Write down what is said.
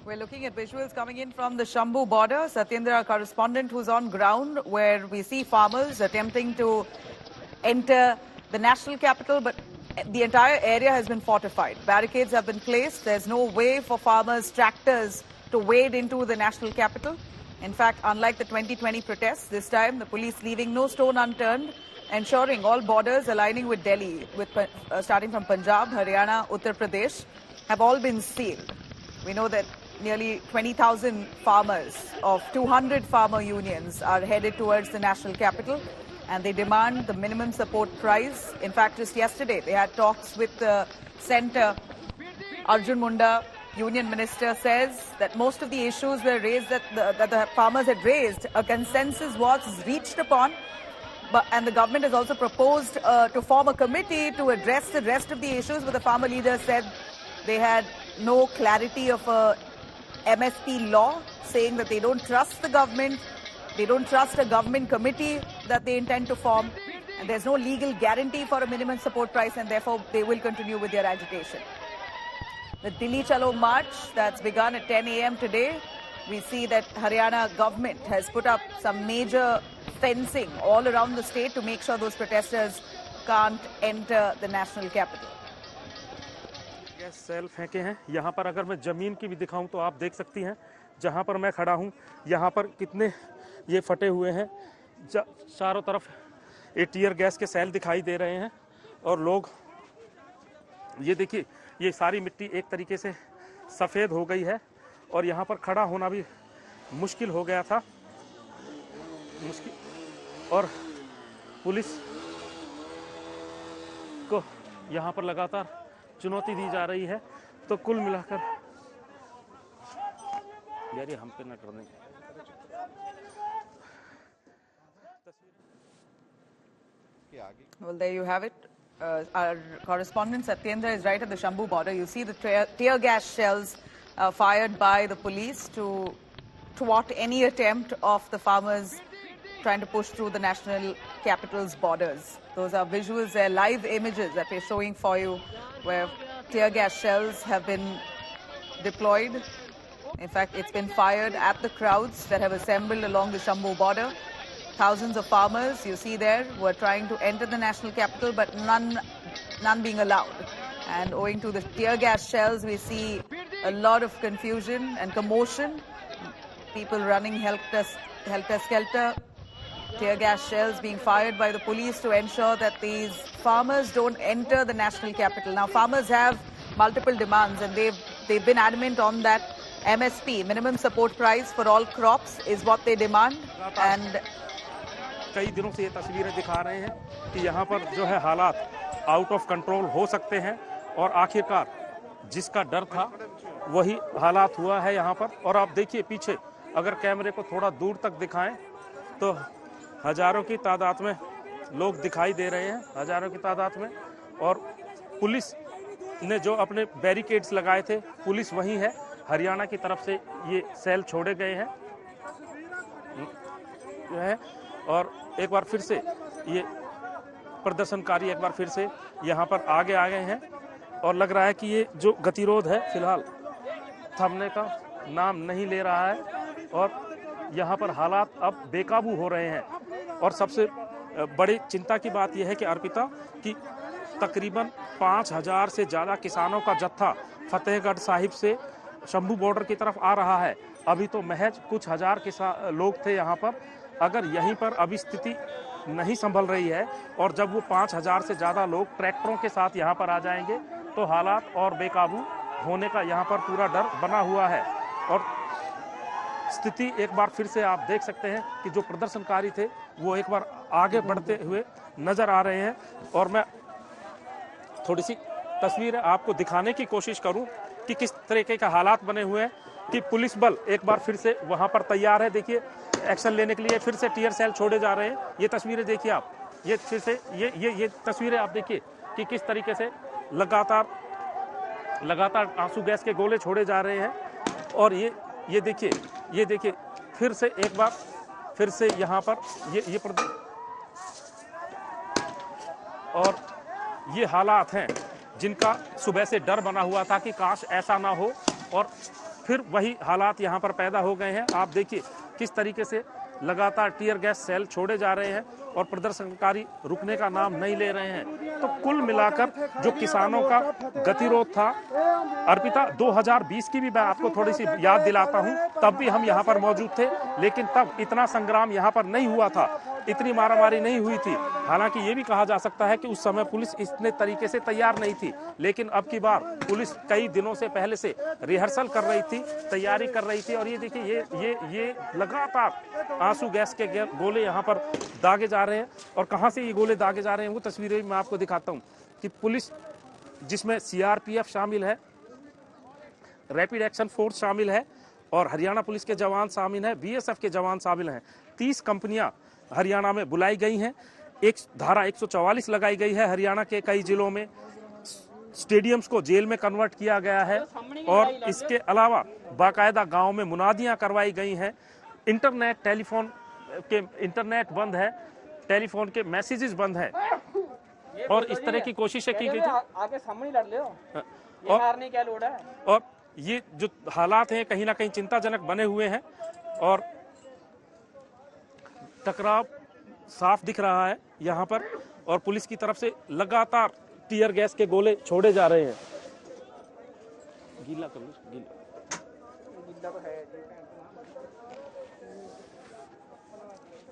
We're looking at visuals coming in from the Shambhu border. Satyendra, our correspondent, who's on ground, where we see farmers attempting to enter the national capital, but the entire area has been fortified. Barricades have been placed. There's no way for farmers, tractors to wade into the national capital. In fact, unlike the 2020 protests, this time the police leaving no stone unturned, ensuring all borders aligning with Delhi, starting from Punjab, Haryana, Uttar Pradesh, have all been sealed. We know that nearly 20,000 farmers of 200 farmer unions are headed towards the national capital, and they demand the minimum support price. In fact, just yesterday, they had talks with the centre. Arjun Munda, union minister, says that most of the issues were raised that the farmers had raised. A consensus was reached upon, and the government has also proposed to form a committee to address the rest of the issues, but the farmer leaders said they had no clarity of a MSP law, saying that they don't trust the government, they don't trust a government committee that they intend to form, and there's no legal guarantee for a minimum support price, and therefore they will continue with their agitation. The Delhi Chalo March that's begun at 10 a.m. today, we see that Haryana government has put up some major fencing all around the state to make sure those protesters can't enter the national capital. Gas shell फेंके हैं। यहाँ पर अगर मैं जमीन की भी दिखाऊं तो आप देख सकती हैं, जहाँ पर मैं खड़ा हूँ यहाँ पर कितने ये फटे हुए हैं। चारों तरफ ये टीयर गैस के सेल दिखाई दे रहे हैं, और लोग ये देखिए, ये सारी मिट्टी एक तरीके से सफ़ेद हो गई है, और यहाँ पर खड़ा होना भी मुश्किल हो गया था। और पुलिस को यहाँ पर लगातार चुनौती दी जा रही है। तो कुल मिलाकर यार ये हम पे न करने। Well, there you have it. Our correspondent Satyendra is right at the Shambhu border. You see the tear gas shells fired by the police to thwart any attempt of the farmers trying to push through the national capital's borders. Those are visuals, they're live images that we're showing for you, where tear gas shells have been deployed. In fact, it's been fired at the crowds that have assembled along the Shambhu border. Thousands of farmers, you see there, were trying to enter the national capital, but none being allowed. And owing to the tear gas shells, we see a lot of confusion and commotion. People running helter-skelter. Tear gas shells being fired by the police to ensure that these farmers don't enter the national capital. Now, farmers have multiple demands, and they've been adamant on that. MSP, minimum support price for all crops, is what they demand. And कई दिनों से ये तस्वीरें दिखा रहे हैं कि यहाँ पर जो है हालात आउट ऑफ कंट्रोल हो सकते हैं, और आखिरकार जिसका डर था वही हालात हुआ है यहाँ पर। और आप देखिए पीछे, अगर कैमरे को थोड़ा दूर तक दिखाएं तो हजारों की तादाद में लोग दिखाई दे रहे हैं, हजारों की तादाद में। और पुलिस ने जो अपने बैरिकेड्स लगाए थे, पुलिस वही है। हरियाणा की तरफ से ये सेल छोड़े गए हैं जो है, और एक बार फिर से ये प्रदर्शनकारी एक बार फिर से यहाँ पर आगे आ गए हैं, और लग रहा है कि ये जो गतिरोध है फिलहाल थमने का नाम नहीं ले रहा है, और यहाँ पर हालात अब बेकाबू हो रहे हैं। और सबसे बड़ी चिंता की बात यह है कि अर्पिता, कि तकरीबन 5,000 से ज़्यादा किसानों का जत्था फतेहगढ़ साहिब से शंभू बॉर्डर की तरफ आ रहा है। अभी तो महज कुछ हजार लोग थे यहाँ पर। अगर यहीं पर अभी स्थिति नहीं संभल रही है, और जब वो 5,000 से ज़्यादा लोग ट्रैक्टरों के साथ यहाँ पर आ जाएंगे, तो हालात और बेकाबू होने का यहाँ पर पूरा डर बना हुआ है। और स्थिति एक बार फिर से आप देख सकते हैं कि जो प्रदर्शनकारी थे वो एक बार आगे बढ़ते हुए नजर आ रहे हैं। और मैं थोड़ी सी तस्वीर आपको दिखाने की कोशिश करूं कि किस तरीके का हालात बने हुए हैं, कि पुलिस बल एक बार फिर से वहां पर तैयार है। देखिए, एक्शन लेने के लिए फिर से टीयर सेल छोड़े जा रहे हैं। ये तस्वीरें देखिए आप, ये फिर से ये तस्वीरें आप देखिए कि किस तरीके से लगातार आंसू गैस के गोले छोड़े जा रहे हैं। और ये देखिए फिर से एक बार फिर से यहाँ पर और ये हालात हैं जिनका सुबह से डर बना हुआ था कि काश ऐसा ना हो। और फिर वही हालात यहाँ पर पैदा हो गए हैं। आप देखिए किस तरीके से लगातार टीयर गैस सेल छोड़े जा रहे हैं और प्रदर्शनकारी रुकने का नाम नहीं ले रहे हैं। तो कुल मिलाकर जो किसानों का गतिरोध था, अर्पिता 2020 की भी मैं आपको थोड़ी सी याद दिलाता हूं, तब भी हम यहाँ पर मौजूद थे, लेकिन तब इतना संग्राम यहाँ पर नहीं हुआ था, इतनी मारामारी नहीं हुई थी। हालांकि ये भी कहा जा सकता है कि उस समय पुलिस इतने तरीके से तैयार नहीं थी, लेकिन अब की बार पुलिस कई दिनों से पहले से रिहर्सल कर रही थी, तैयारी कर रही थी। और ये देखिए ये लगातार आंसू गैस के गोले यहाँ पर दागे जा रहे हैं। और कहां से ये गोले दागे जा रहे हैं वो तस्वीरें मैं आपको दिखाता हूं कि पुलिस, जिसमें सीआरपीएफ शामिल है, रैपिड एक्शन फोर्स शामिल है और हरियाणा पुलिस के जवान शामिल हैं, बीएसएफ के जवान शामिल हैं। 30 कंपनियां हरियाणा में बुलाई गई हैं। एक धारा 144 लगाई गई है हरियाणा के कई जिलों में। स्टेडियम्स को जेल में कन्वर्ट किया गया है और इसके अलावा बाकायदा गांव में मुनादियां करवाई गई हैं। इंटरनेट बंद है, टेलीफोन के मैसेजेस बंद हैं और इस तरह की कोशिशें की गई थी। आगे सामने लड़ ले ये हारने क्या लोड़ है। और ये जो हालात हैं कहीं ना कहीं चिंताजनक बने हुए हैं और टकराव साफ दिख रहा है यहाँ पर और पुलिस की तरफ से लगातार टीयर गैस के गोले छोड़े जा रहे हैं। गीला कर लो, गीला तो है।